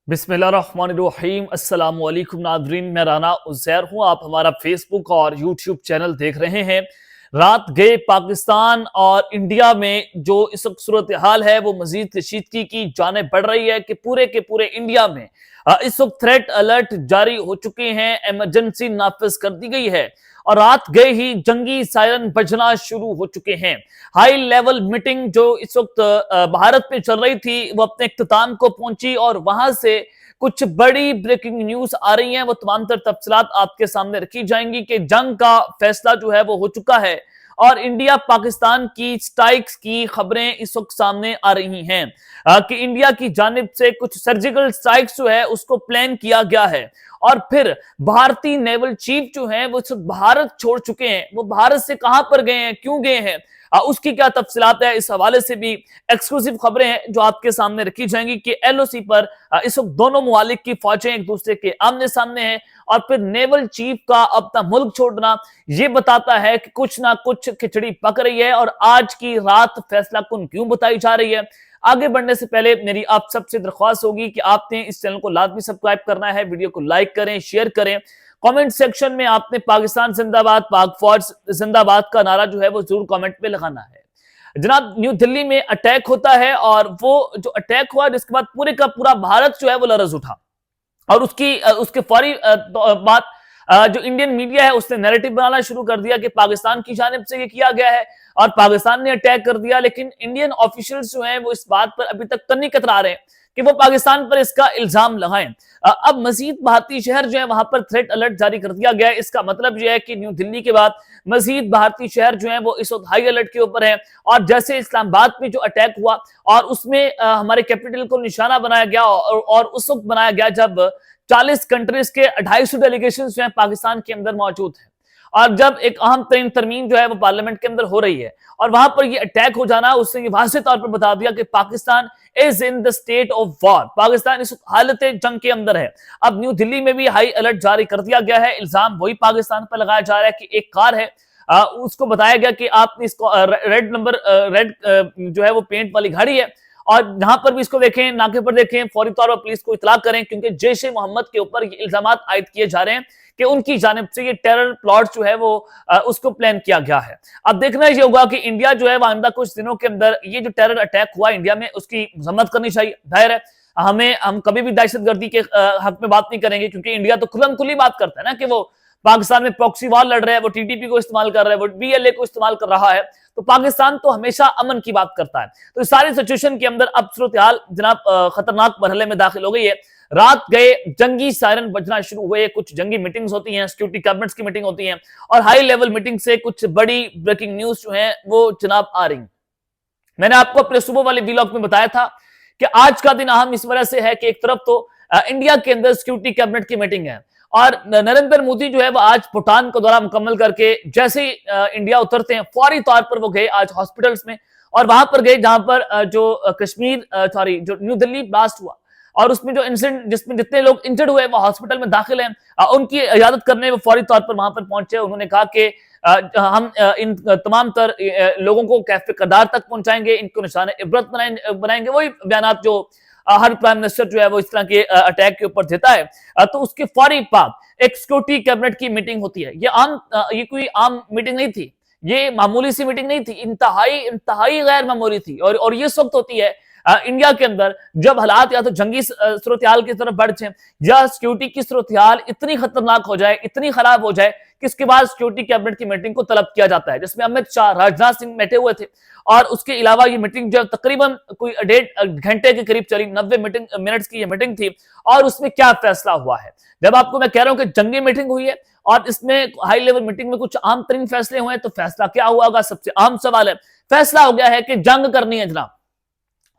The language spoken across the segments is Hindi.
बिस्मिल्लाहिर्रहमानिर्रहीम अस्सलाम वालेकुम नादरीन, मैं राना उज़ैर हूँ। आप हमारा फेसबुक और यूट्यूब चैनल देख रहे हैं। रात गए पाकिस्तान और इंडिया में जो इस वक्त सूरत हाल है वो मजीद कशीदगी की जानिब बढ़ रही है कि पूरे के पूरे इंडिया में इस वक्त थ्रेट अलर्ट जारी हो चुके हैं, इमरजेंसी नाफिज कर दी गई है और रात गए ही जंगी सायरन बजना शुरू हो चुके हैं। हाई लेवल मीटिंग जो इस वक्त भारत में चल रही थी वो अपने इख्तिताम को पहुंची और वहां से कुछ बड़ी ब्रेकिंग न्यूज आ रही हैं। वो तमाम तर तफसीलात आपके सामने रखी जाएंगी कि जंग का फैसला जो है वो हो चुका है और इंडिया पाकिस्तान की स्ट्राइक्स की खबरें इस वक्त सामने आ रही हैं कि इंडिया की जानिब से कुछ सर्जिकल स्ट्राइक्स जो है उसको प्लान किया गया है और फिर भारतीय नेवल चीफ जो है वो भारत छोड़ चुके हैं। वो भारत से कहां पर गए हैं, क्यों गए हैं, उसकी क्या तफसीलात है, इस हवाले से भी एक्सक्लूसिव खबरें हैं जो आपके सामने रखी जाएंगी कि एलओसी पर इस वक्त दोनों मुमालिक की फौजें एक दूसरे के आमने सामने हैं और फिर नेवल चीफ का अपना मुल्क छोड़ना यह बताता है कि कुछ ना कुछ खिचड़ी पक रही है और आज की रात फैसला कुन क्यों बताई जा रही है। आगे बढ़ने से पहले मेरी आप सबसे दरख्वास्त होगी कि आपने इस चैनल को लाजमी सब्सक्राइब करना है, वीडियो को लाइक करें, शेयर करें, कमेंट सेक्शन में आपने पाकिस्तान जिंदाबाद, पाक फौज जिंदाबाद का नारा जो है वो जरूर कमेंट में लगाना है। जनाब, न्यू दिल्ली में अटैक होता है और वो जो अटैक हुआ जिसके बाद पूरे का पूरा भारत जो है वो लरज उठा और उसके फौरी बाद जो इंडियन मीडिया है उसने नैरेटिव बनाना शुरू कर दिया कि पाकिस्तान की जानिब से ये किया गया है और पाकिस्तान ने अटैक कर दिया। लेकिन इंडियन ऑफिशियल्स जो हैं वो इस बात पर अभी तक कन्नी कतरा रहे हैं कि वो पाकिस्तान पर इसका इल्जाम लगाएं। अब मजीद भारतीय शहर जो है वहां पर थ्रेट अलर्ट जारी कर दिया गया है। इसका मतलब यह है कि न्यू दिल्ली के बाद मजीद भारतीय शहर जो है वो इस वक्त हाई अलर्ट के ऊपर है और जैसे इस्लामाबाद में जो अटैक हुआ और उसमें हमारे कैपिटल को निशाना बनाया गया और उस वक्त बनाया गया जब 40 कंट्रीज के 250 डेलीगेशन जो है पाकिस्तान के अंदर मौजूद है और जब एक अहम तरीन तरमीम जो है वो पार्लियामेंट के अंदर हो रही है और वहां पर ये अटैक हो जाना उसने ये वाज़ेह तौर पर बता दिया कि Pakistan is in the state of war, Pakistan इस हालत जंग के अंदर है। अब न्यू दिल्ली में भी हाई अलर्ट जारी कर दिया गया है। इल्जाम वही पाकिस्तान पर लगाया जा रहा है कि एक कार है उसको बताया गया कि आपने इसको रेड नंबर रेड जो है वो पेंट वाली गाड़ी है और जहां पर भी इसको देखें, नाके पर देखें, फौरी तौर पर पुलिस को इतला करें क्योंकि जैश ए मोहम्मद के ऊपर ये इल्जाम आयद किए जा रहे हैं कि उनकी जानिब से ये टेरर प्लॉट जो है वो उसको प्लान किया गया है। अब देखना ये होगा कि इंडिया जो है आइंदा कुछ दिनों के अंदर ये जो टेरर अटैक हुआ इंडिया में उसकी मजम्मत करनी चाहिए। जाहिर है हम कभी भी दहशतगर्दी के हक में बात नहीं करेंगे क्योंकि इंडिया तो खुलम खुली बात करता है ना कि वो पाकिस्तान में प्रॉक्सी वॉर लड़ रहा है, वो टीटीपी को इस्तेमाल कर रहा है, वो बीएलए को इस्तेमाल कर रहा है। तो पाकिस्तान तो हमेशा अमन की बात करता है। तो इस सारी सिचुएशन के अंदर अब सूरत हाल जनाब खतरनाक मरहले में दाखिल हो गई है। रात गए जंगी सायरन बजना शुरू हुए, कुछ जंगी मीटिंग्स होती हैं, सिक्योरिटी कैबिनेट्स की मीटिंग होती हैं और हाई लेवल मीटिंग से कुछ बड़ी ब्रेकिंग न्यूज जो है वो जनाब आ रही। मैंने आपको अपने सुबह वाले व्लॉग में बताया था कि आज का दिन अहम इस वजह से है कि एक तरफ तो इंडिया के अंदर सिक्योरिटी कैबिनेट की मीटिंग है और नरेंद्र मोदी जो है वो आज भूटान का दौरा मुकम्मल करके जैसे ही इंडिया उतरते हैं फौरी तौर पर वो गए आज हॉस्पिटल्स में और वहां पर गए जहां पर जो न्यू दिल्ली ब्लास्ट हुआ और उसमें जो इंसिडेंट जिसमें जितने लोग इंजर्ड हुए वो हॉस्पिटल में दाखिल हैं उनकी इजाजत करने वो फौरी तौर पर वहां पर पहुंचे। उन्होंने कहा कि हम इन तमाम तर लोगों को कैफ कदार तक पहुंचाएंगे, इनको निशान इबरत बनाएंगे। वही बयान जो हर प्राइम मिनिस्टर जो है वो इस तरह के अटैक के ऊपर देता है। तो उसके फौरी बाद एक सिक्योरिटी कैबिनेट की मीटिंग होती है। ये कोई आम मीटिंग नहीं थी, ये मामूली सी मीटिंग नहीं थी, इंतहाई गैर मामूली थी और ये वक्त होती है इंडिया के अंदर जब हालात या तो जंगी सूरत हाल की तरफ बढ़ जाए या सिक्योरिटी की सूरत हाल इतनी खतरनाक हो जाए, इतनी खराब हो जाए कि इसके बाद सिक्योरिटी कैबिनेट की मीटिंग को तलब किया जाता है जिसमें अमित शाह, राजनाथ सिंह बैठे हुए थे और उसके अलावा ये मीटिंग जो तकरीबन कोई 1.5 घंटे के करीब चली, 90 मिनट्स की ये मीटिंग थी। और उसमें क्या फैसला हुआ है, जब आपको मैं कह रहा हूं कि जंगी मीटिंग हुई है और इसमें हाई लेवल मीटिंग में कुछ आम तरीन फैसले हुए हैं, तो फैसला क्या हुआ होगा? सबसे आम सवाल है, फैसला हो गया है कि जंग करनी है जनाब।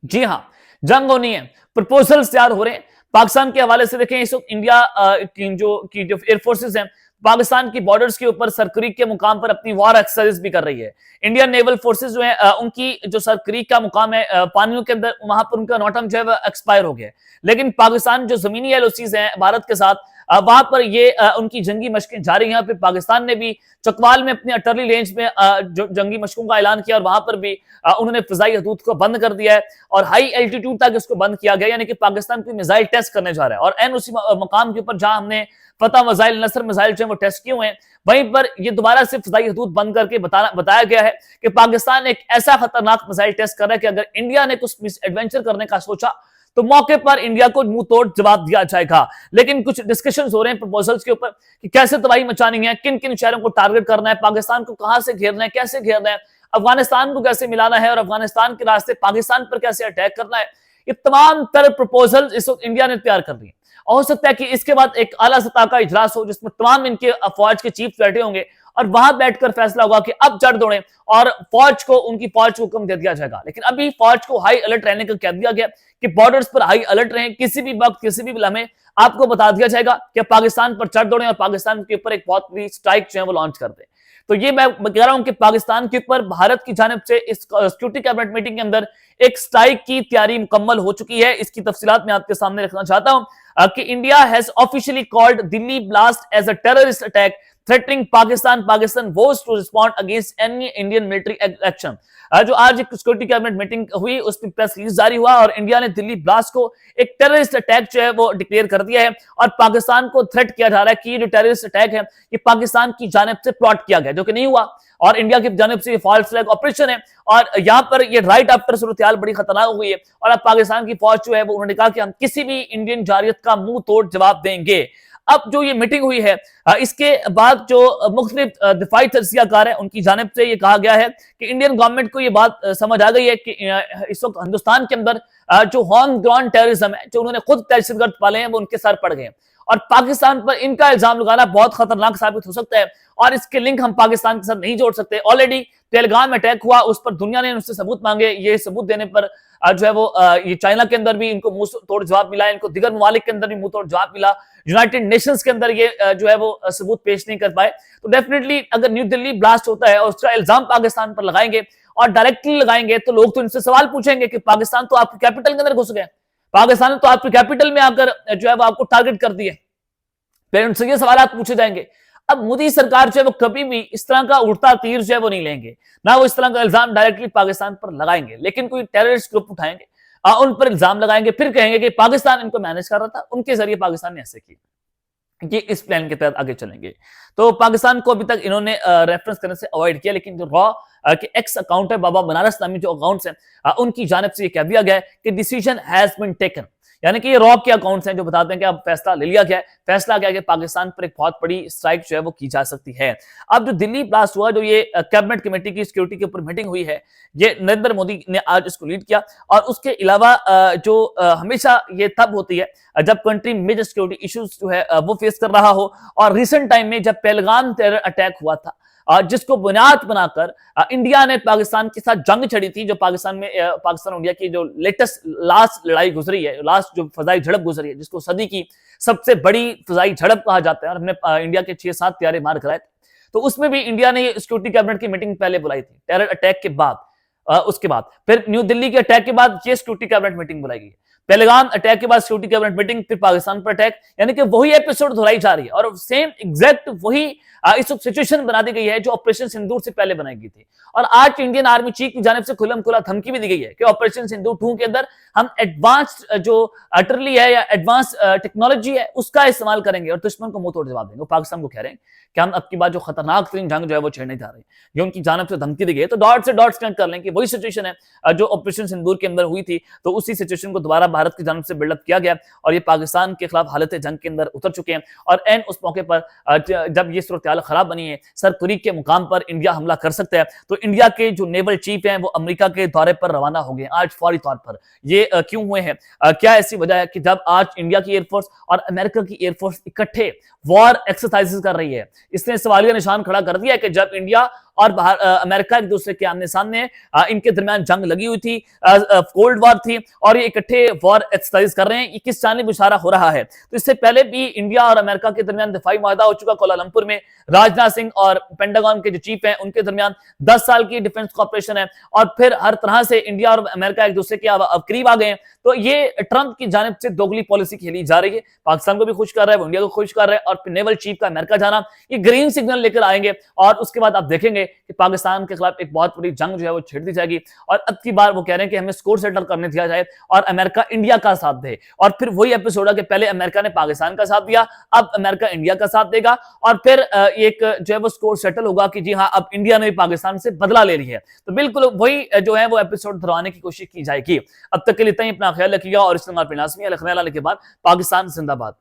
जी हां, जंग होनी है, प्रपोजल्स तैयार हो रहे हैं। पाकिस्तान के हवाले से देखें, इस वक्त इंडिया की जो एयरफोर्सेज हैं पाकिस्तान की बॉर्डर्स के ऊपर सरक्रीक के मुकाम पर अपनी वॉर एक्सरसाइज भी कर रही है। इंडियन नेवल फोर्सेज जो है उनकी जो सरक्रीक का मुकाम है पानियों के अंदर, वहां पर उनका नॉटम जो है एक्सपायर हो गया है। लेकिन पाकिस्तान जो जमीनी एलओसीज हैं भारत के साथ वहां पर ये उनकी जंगी मशकें जारी हैं। फिर पाकिस्तान ने भी चकवाल में अपनी अटरली रेंज में जो जंगी मशकों का ऐलान किया और वहां पर भी उन्होंने फिजाई हदूद को बंद कर दिया है और हाई एल्टीट्यूड तक इसको बंद किया गया, यानी कि पाकिस्तान कोई मिसाइल टेस्ट करने जा रहा है। और एन उसी मकाम के ऊपर जहां हमने फतह मिसाइल, नसर मिसाइल जो वो टेस्ट किए हुए हैं, वहीं पर ये दोबारा से फिजाई हदूद बंद करके बताया गया है कि पाकिस्तान एक ऐसा खतरनाक मिसाइल टेस्ट कर रहा है कि अगर इंडिया ने कुछ मिस एडवेंचर करने का सोचा तो मौके पर इंडिया को मुंह तोड़ जवाब दिया जाएगा। लेकिन कुछ डिस्कशंस हो रहे हैं प्रपोजल्स के ऊपर कि कैसे तबाही मचानी है, किन किन शहरों को टारगेट करना है, पाकिस्तान को कहां से घेरना है, कैसे घेरना है, अफगानिस्तान को कैसे मिलाना है और अफगानिस्तान के रास्ते पाकिस्तान पर कैसे अटैक करना है। ये तमाम तरह प्रपोजल इस वक्त इंडिया ने तैयार कर दी है। और हो सकता है कि इसके बाद एक आला सतह का इजलास हो जिसमें तमाम इनके फौज के चीफ बैठे होंगे और वहां बैठकर फैसला होगा कि अब जड़ दौड़े और फौज को उनकी फौज को हुक्म दे दिया जाएगा। लेकिन अभी फौज को हाई अलर्ट रहने का कह दिया गया कि बॉर्डर्स पर हाई अलर्ट रहें, किसी भी वक्त किसी भी लम्हे आपको बता दिया जाएगा कि पाकिस्तान पर चढ़ दौड़े और पाकिस्तान के ऊपर एक बहुत बड़ी स्ट्राइक जो है वो लॉन्च कर दे। तो ये मैं कह रहा हूं कि पाकिस्तान के ऊपर भारत की जानिब से इस सिक्योरिटी कैबिनेट मीटिंग के अंदर एक स्ट्राइक की तैयारी मुकम्मल हो चुकी है। इसकी तफसीलात मैं आपके सामने रखना चाहता हूं कि India has officially called Delhi blast as a terrorist attack threatening Pakistan. Pakistan was to respond against any Indian military action. जो आज एक सिक्योरिटी कैबिनेट मीटिंग हुई उसमें प्रेस रिलीज जारी हुआ और इंडिया ने दिल्ली ब्लास्ट को एक टेररिस्ट अटैक जो है वो डिक्लेयर कर दिया है और पाकिस्तान को थ्रेट किया जा रहा है कि ये जो टेररिस्ट अटैक है ये पाकिस्तान की जानिब से प्लॉट किया गया, जो कि नहीं हुआ और इंडिया की जानिब से ये फॉल्स फ्लैग ऑपरेशन है। और यहां पर ये राइट आफ्टर सूरत-ए-हाल बड़ी खतरनाक हुई है और अब पाकिस्तान की फौज जो है वो उन्होंने कहा कि हम किसी भी इंडियन जारियत का मुंह तोड़ जवाब देंगे। अब जो ये मीटिंग हुई है इसके बाद जो मुख्तलिफ दिफाई तज्जियाकार है उनकी जानिब से ये कहा गया है कि इंडियन गवर्नमेंट को ये बात समझ आ गई है कि इस वक्त हिंदुस्तान के अंदर जो होम ग्राउंड टेररिज्म है, जो उन्होंने खुद दहशतगर्द पाले हैं, वो उनके सर पड़ गए हैं और पाकिस्तान पर इनका इल्जाम लगाना बहुत खतरनाक साबित हो सकता है और इसके लिंक हम पाकिस्तान के साथ नहीं जोड़ सकते। ऑलरेडी पहलगाम अटैक हुआ, उस पर दुनिया ने उनसे सबूत मांगे, ये सबूत देने पर जो है वो ये चाइना के अंदर भी इनको मुंह तोड़ जवाब मिला, इनको दिगर ममालिक के अंदर भी मुंह तोड़ जवाब मिला, यूनाइटेड नेशंस के अंदर ये जो है वो सबूत पेश नहीं कर पाए। तो डेफिनेटली अगर न्यू दिल्ली ब्लास्ट होता है और उसका इल्जाम पाकिस्तान पर लगाएंगे और डायरेक्टली लगाएंगे तो लोग तो इनसे सवाल पूछेंगे कि पाकिस्तान तो आपकी कैपिटल के अंदर घुस गए, पाकिस्तान ने तो आपकी कैपिटल में आकर जो है वो आपको टारगेट कर दिए, फिर उनसे ये सवाल पूछे जाएंगे। अब मोदी सरकार जो है वो कभी भी इस तरह का उड़ता तीर जो है वो नहीं लेंगे, ना वो इस तरह का इल्जाम डायरेक्टली पाकिस्तान पर लगाएंगे, लेकिन कोई टेररिस्ट ग्रुप उठाएंगे, उन पर इल्जाम लगाएंगे, फिर कहेंगे कि पाकिस्तान इनको मैनेज कर रहा था, उनके जरिए पाकिस्तान ने ऐसे किया। ये इस प्लान के तहत आगे चलेंगे। तो पाकिस्तान को अभी तक इन्होंने रेफरेंस करने से अवॉइड किया, लेकिन जो रॉ के एक्स अकाउंट है, बाबा बनारस नामी जो अकाउंट्स हैं, उनकी जानिब से ये कह दिया गया है कि डिसीजन हैज बीन टेकन, यानी कि ये रॉ के अकाउंट्स हैं जो बताते हैं कि अब फैसला ले लिया गया है, फैसला क्या है कि पाकिस्तान पर एक बहुत बड़ी स्ट्राइक जो है वो की जा सकती है। अब जो दिल्ली ब्लास्ट हुआ, जो ये कैबिनेट कमेटी की सिक्योरिटी के ऊपर मीटिंग हुई है, ये नरेंद्र मोदी ने आज इसको लीड किया और उसके अलावा जो हमेशा ये तब होती है जब कंट्री मेजर सिक्योरिटी इश्यूज जो है वो फेस कर रहा हो और रिसेंट टाइम में जब पहलगाम टेरर अटैक हुआ था जिसको बुनियाद बनाकर इंडिया ने पाकिस्तान के साथ जंग छड़ी थी, जो पाकिस्तान और इंडिया की जो लेटेस्ट लास्ट लड़ाई गुजरी है, लास्ट जो फजाई झड़प गुजरी है, जिसको सदी की सबसे बड़ी फजाई झड़प कहा जाता है और हमने इंडिया के 6-7 त्यारे मार कराए थे, तो उसमें भी इंडिया ने सिक्योरिटी कैबिनेट की मीटिंग पहले बुलाई थी टेरर अटैक के बाद। उसके बाद फिर न्यू दिल्ली के अटैक के बाद ये सिक्योरिटी कैबिनेट मीटिंग बुलाई गई, पहलगाम अटैक के बाद सिक्योरिटी कैबिनेट मीटिंग, फिर पाकिस्तान पर अटैक, यानी कि वही एपिसोड दोहराई जा रही है और सेम एग्जैक्ट वही इस सिचुएशन बना दी गई है जो ऑपरेशन सिंदूर से पहले बनाई गई थी। और आज इंडियन आर्मी चीफ की जानिब से खुल्लम खुला धमकी भी दी गई है कि ऑपरेशन सिंदूर 2 के अंदर हम एडवांस्ड जो अटरली है या एडवांस टेक्नोलॉजी है उसका इस्तेमाल करेंगे और दुश्मन को मुंह तोड़ जवाब देंगे। पाकिस्तान को कह रहे हैं कि हम अब की बात जो खतरनाक तरीन जंग जो है वो छेड़ने जा रहे हैं, ये उनकी जानिब से धमकी दी गई है। तो डॉट से डॉट्स कनेक्ट कर लें कि वही सिचुएशन है जो ऑपरेशन सिंदूर के अंदर हुई थी, तो उसी सिचुएशन को दोबारा भारत की जानिब से बिल्डअप किया गया और ये पाकिस्तान के खिलाफ हालत जंग के अंदर उतर चुके हैं। और एन उस मौके पर जब ये सूरत-ए-हाल खराब बनी है, सर कुरीक के मुकाम पर इंडिया हमला कर सकता है, तो इंडिया के जो नेवल चीफ हैं वो अमेरिका के दौरे पर रवाना हो गए आज फौरी तौर पर। ये क्यों हुए हैं, क्या ऐसी वजह है कि जब आज इंडिया की एयरफोर्स और अमेरिका की एयरफोर्स इकट्ठे वॉर एक्सरसाइजेस कर रही है, इसने सवालिया निशान खड़ा कर दिया है कि जब इंडिया और अमेरिका एक दूसरे के आमने सामने है। इनके दरमियान जंग लगी हुई थी, कोल्ड वॉर थी, और ये इकट्ठे वॉर एक्सरसाइज कर रहे हैं। ये किस जानिब इशारा हो रहा है? तो इससे पहले भी इंडिया और अमेरिका के दरमियान दिफाई मुआहदा हो चुका कोलालंपुर में। राजनाथ सिंह और पेंटागन के जो चीफ हैं उनके दरमियान 10 साल की डिफेंस कॉपरेशन है, और फिर हर तरह से इंडिया और अमेरिका एक दूसरे के अब करीब आ गए हैं। तो ये ट्रंप की जानिब से दोगली पॉलिसी खेली जा रही है, पाकिस्तान को भी खुश कर रहा है, वो इंडिया को खुश कर रहा है, और फिर नेवल चीफ का अमेरिका जाना ये ग्रीन सिग्नल लेकर आएंगे। और उसके बाद आप देखेंगे कि पाकिस्तान के खिलाफ एक बहुत बड़ी जंग जो है वो छेड़ दी जाएगी, और अब की बार वो कह रहे हैं कि हमें स्कोर सेटल करने दिया जाए और अमेरिका इंडिया का साथ दे। और फिर वही एपिसोड है कि पहले अमेरिका ने पाकिस्तान का साथ दिया, अब अमेरिका इंडिया का साथ देगा, और फिर एक जो है वो स्कोर सेटल होगा कि जी हाँ, अब इंडिया ने भी पाकिस्तान से बदला ले ली है। तो बिल्कुल वही जो है वो एपिसोड दोहराने की कोशिश की जाएगी। अब तक के लिए इतना ही, अपना ख्याल रखिएगा, और इस लाजमी के बाद पाकिस्तान जिंदाबाद।